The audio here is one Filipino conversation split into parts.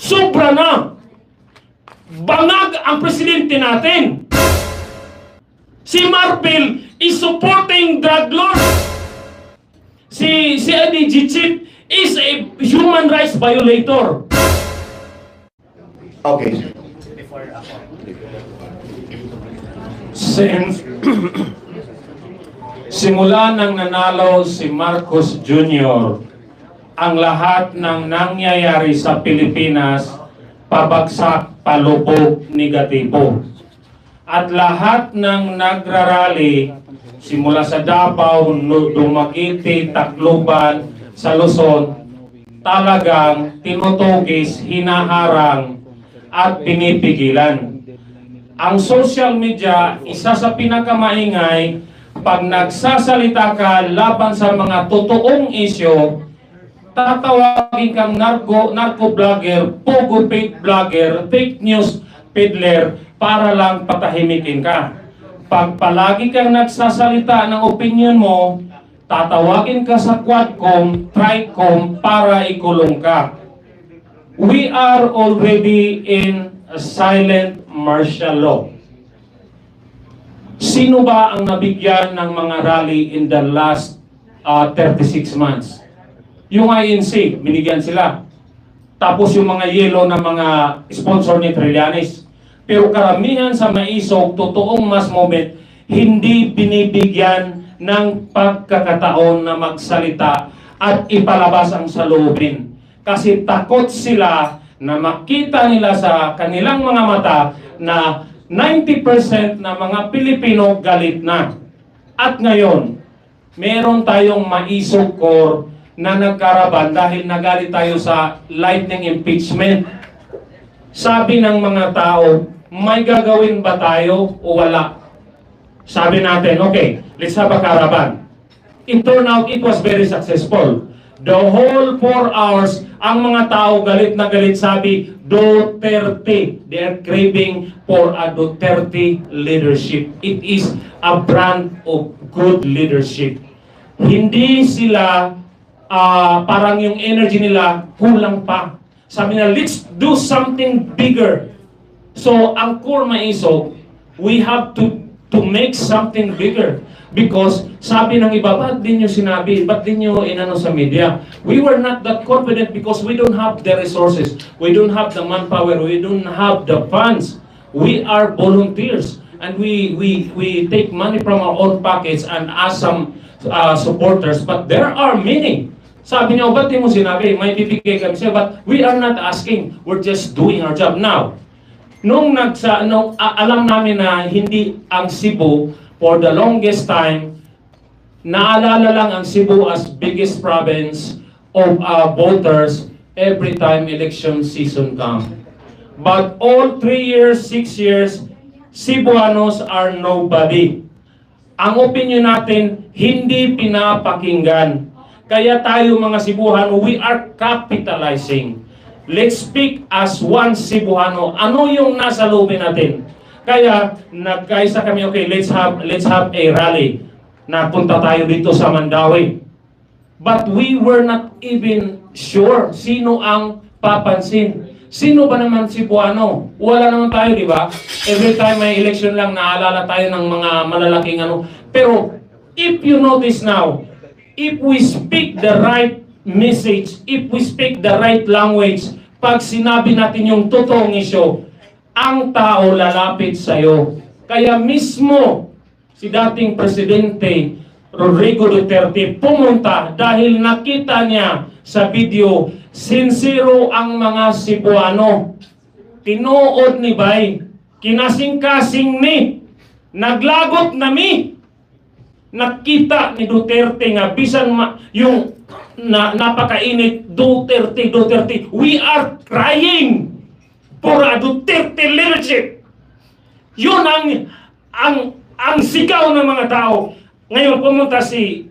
Sobra na. Bangag ang presidente natin. Si Marpil is supporting drug lords. Si IDG chief is a human rights violator. Okay. Since simula nang nanalo si Marcos Jr., ang lahat ng nangyayari sa Pilipinas pabagsak, palubog, negatibo. At lahat ng nagrarally simula sa Davao, Dumaguete, Tacloban, sa Luzon, talagang tinutugis, hinaharang at pinipigilan. Ang social media, isa sa pinakamaingay, pag nagsasalita ka laban sa mga totoong isyo, tatawagin kang narco-vlogger, pogo fake vlogger, fake news peddler para lang patahimikin ka. Pag palagi kang nagsasalita ng opinion mo, tatawagin ka sa Quadcom, Tricom para ikulong ka. We are already in a silent martial law. Sino ba ang nabigyan ng mga rally in the last 36 months? Yung INC, binigyan sila. Tapos yung mga yellow na mga sponsor ni Trillanes. Pero karamihan sa maisog, totoong mass movement, hindi binibigyan ng pagkakataon na magsalita at ipalabas ang saloobin. Kasi takot sila na makita nila sa kanilang mga mata na 90% na mga Pilipino galit na. At ngayon, meron tayong maisog core na nagkaraban dahil nagalit tayo sa lightning impeachment. Sabi ng mga tao, may gagawin ba tayo o wala? Sabi natin, okay, let's have a caravan. It turned out it was very successful. The whole 4 hours, ang mga tao galit na galit, sabi, Duterte. They are craving for a Duterte leadership. It is a brand of good leadership. Hindi sila, parang yung energy nila, kulang pa. Sabi na, let's do something bigger. So, ang core maisog, we have to make something bigger. Because sabi ng iba, ba't din nyo sinabi? Ba't din nyo inano sa media? We were not that confident because we don't have the resources. We don't have the manpower. We don't have the funds. We are volunteers. And we take money from our own pockets and ask some supporters. But there are many. Sabi niyo, ba't din mo sinabi? May bibigay kami siya. But we are not asking. We're just doing our job. Now, nung alam namin na hindi ang Cebu, for the longest time, naalala lang ang Cebu as biggest province of voters every time election season comes. But all 3 years, 6 years, Cebuanos are nobody. Ang opinion natin, hindi pinapakinggan. Kaya tayo mga Cebuano, we are capitalizing. Let's speak as one Cebuano. Ano yung nasa loobin natin? Kaya nagkaisa kami, okay, let's have a rally. Napunta tayo dito sa Mandawi. But we were not even sure sino ang papansin. Sino ba naman Cebuano? Wala naman tayo, di ba? Every time may election lang, naalala tayo ng mga malalaking ano. Pero if you notice now, if we speak the right message, if we speak the right language, pag sinabi natin yung totoong isyo, ang tao lalapit sa'yo. Kaya mismo si dating Presidente Rodrigo Duterte pumunta dahil nakita niya sa video, sincero ang mga Cebuano. Tinuod ni Bay, kinasing-kasing ni, naglagot na mi. Nakita ni Duterte nga, bisan yung napakainit, Duterte, Duterte. We are crying for a Duterte leadership. Yun ang sigaw ng mga tao. Ngayon pumunta si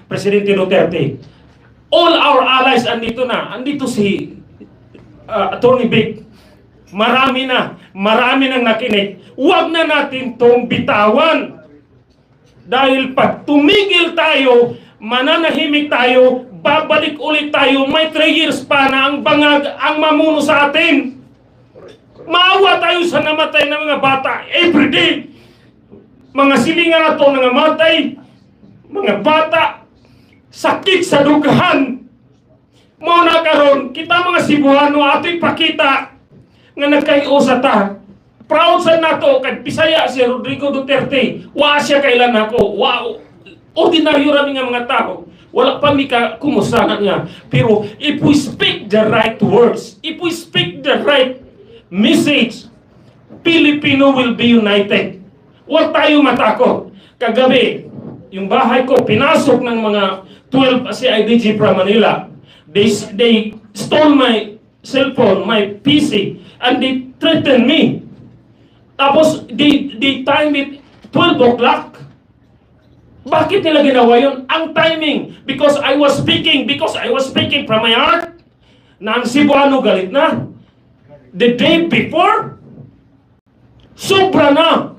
Presidente Duterte. All our allies andito na. Andito si Attorney Vic. Marami nang nakinig. Huwag na natin tong bitawan. Dahil pag tumigil tayo, mananahimik tayo, babalik ulit tayo, may 3 years pa na ang bangag ang mamuno sa atin. Maawa tayo sa namatay ng mga bata everyday. Mga silingan na ito nangamatay, mga bata, sakit sa dugahan. Muna karon kita mga Cebuano ato'y pakita nga nagkaiusa ta. Proud sa nato kag Bisaya si Rodrigo Duterte. Wa siya kailan ako. Wow. Ordinaryo rami nga mga tao. Wala pa mi ka kumustahan niya. Pero if we speak the right words, if we speak the right message, Filipino will be united. Huwag tayo matakot. Kagabi, yung bahay ko, pinasok ng mga 12 CIDG from Manila. They stole my cellphone, my PC, and they threatened me. Tapos, they timed it 12 o'clock. Bakit nila ginawa yun? Ang timing. Because I was speaking from my heart. Na ang Cebuano galit na. The day before, sobra na.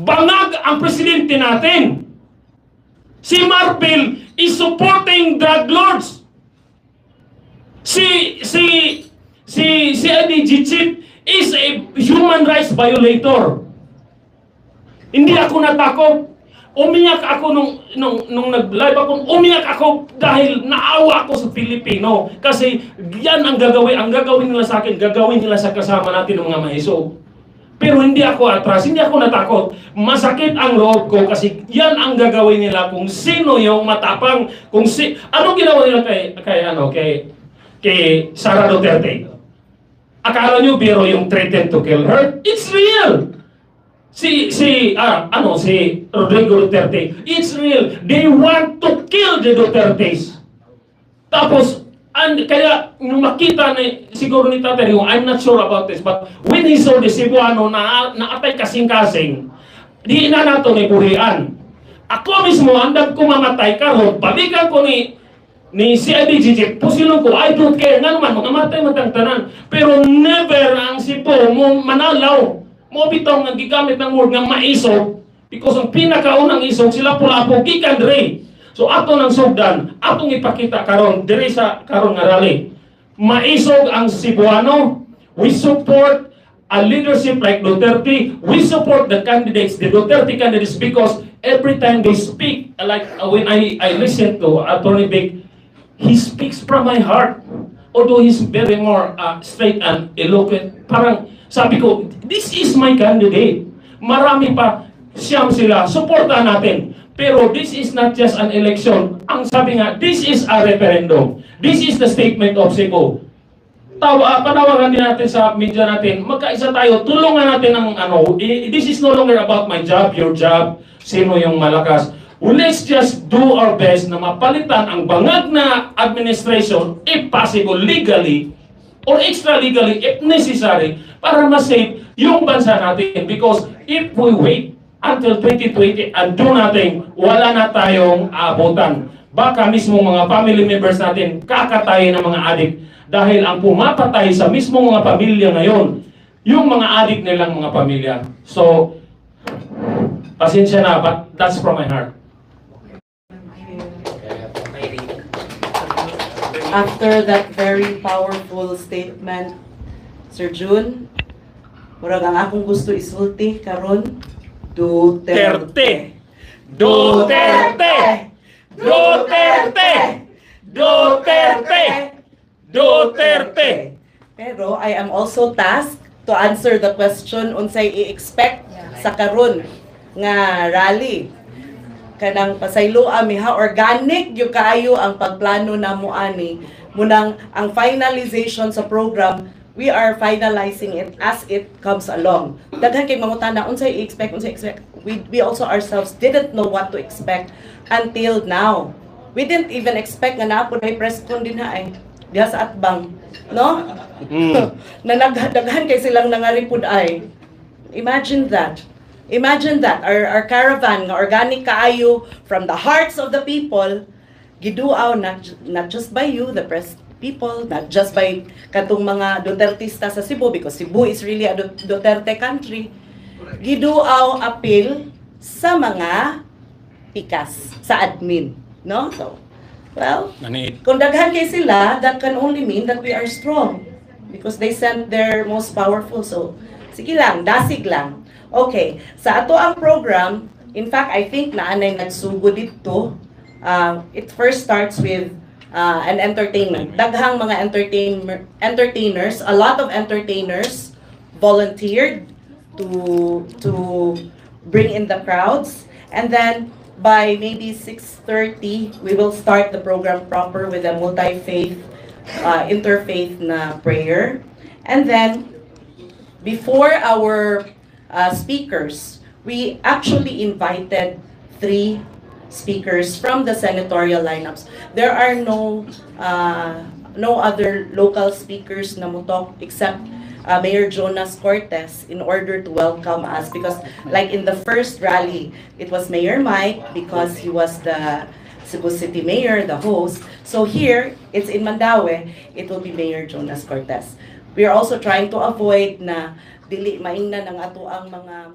Bangag ang presidente natin. Si Marpel is supporting drug lords. Si IDG chief is a human rights violator. Hindi ako natakot. Umiyak ako nung nag-live ako. Umiyak ako dahil naawa ako sa Pilipino. Kasi yan ang gagawin nila sa akin, gagawin nila sa kasama natin ng mga mahiso. Pero hindi ako atras, hindi ako natakot. Masakit ang loob ko kasi yan ang gagawin nila kung sino yung matapang, ano ginawa nila kay Sara Duterte. Akala nyo biro yung threatened to kill her? It's real. Si Rodrigo Duterte, it's real. They want to kill the Dutertes. Tapos, kaya nung makita siguro ni Tatay, I'm not sure about this, but when he saw the Cebuano na atay kasing-kasing, di na nato ni burian. Ako mismo, andang ko mamatay karon, balikan ko ni CIDG, pusilong ko, I don't care, nga naman, mga matay tanan. Pero never ang Cebu mo manalaw. Mo bitaw nga gigamit ng word nga maisog, because ang pinakaunang isog sila pula-po gikan dre. So ato nang sugdan, atong ipakita karon diri sa karon nga rally. Maisog ang Cebuano. We support a leadership like Duterte. We support the candidates, the Duterte candidates, because every time they speak, like when I listen to Attorney Vic, he speaks from my heart. Although he's very more straight and eloquent, parang sabi ko, this is my candidate. Marami pa, siyam sila, suportahan natin. Pero this is not just an election. Ang sabi nga, this is a referendum. This is the statement of Cebu. Panawagan din natin sa media natin, magkaisa tayo, tulungan natin ang this is no longer about my job, your job, sino yung malakas. Let's just do our best na mapalitan ang bangag na administration, if possible, legally, or extra-legally, if necessary, para ma-save yung bansa natin. Because if we wait until 2020 and do nothing, wala na tayong aabutan. Baka mismo mga family members natin kakatayin ng mga adik. Dahil ang pumapatay sa mismo mga pamilya ngayon, yung mga adik nilang mga pamilya. So, pasensya na, but that's from my heart. After that very powerful statement, Sir June, murag ang akong gusto isulti karon, Duterte. Duterte! Duterte! Duterte! Duterte! Pero I am also tasked to answer the question unsay i-expect sa karon nga rally. Kanang pasaylo miha organic yung kaayo ang pagplano na mo ani. Munang ang finalization sa program, we are finalizing it as it comes along. Daghan kay mangutana unsay i-expect. We also ourselves didn't know what to expect until now. We didn't even expect nga naapod may press con din ay diha sa atbang, no? Na nagdaghan kay silang nangaripod ay. Imagine that. Imagine that our caravan nga organic kaayo from the hearts of the people giduaw not just by you, the press people, not just by katong mga Dutertista sa Cebu, because Cebu is really a Duterte country. Giduaw apil sa mga pikas sa admin, no? So Well, Naniit. kung daghan kay sila, that can only mean that we are strong. Because they sent their most powerful. So, sige lang, dasig lang. Okay, sa ato ang program, in fact, I think na anay nagsugod dito. It first starts with an entertainment. Daghang mga entertainers, a lot of entertainers volunteered to bring in the crowds. And then, by maybe 6:30, we will start the program proper with a multi-faith, interfaith na prayer. And then, before our speakers, we actually invited 3 speakers from the senatorial lineups. There are no other local speakers na mutok except Mayor Jonas Cortez in order to welcome us, because like in the first rally, it was Mayor Mike because he was the Cebu City Mayor, the host. So here, it's in Mandaue, it will be Mayor Jonas Cortez. We are also trying to avoid na dili maingnan ang ato ang mga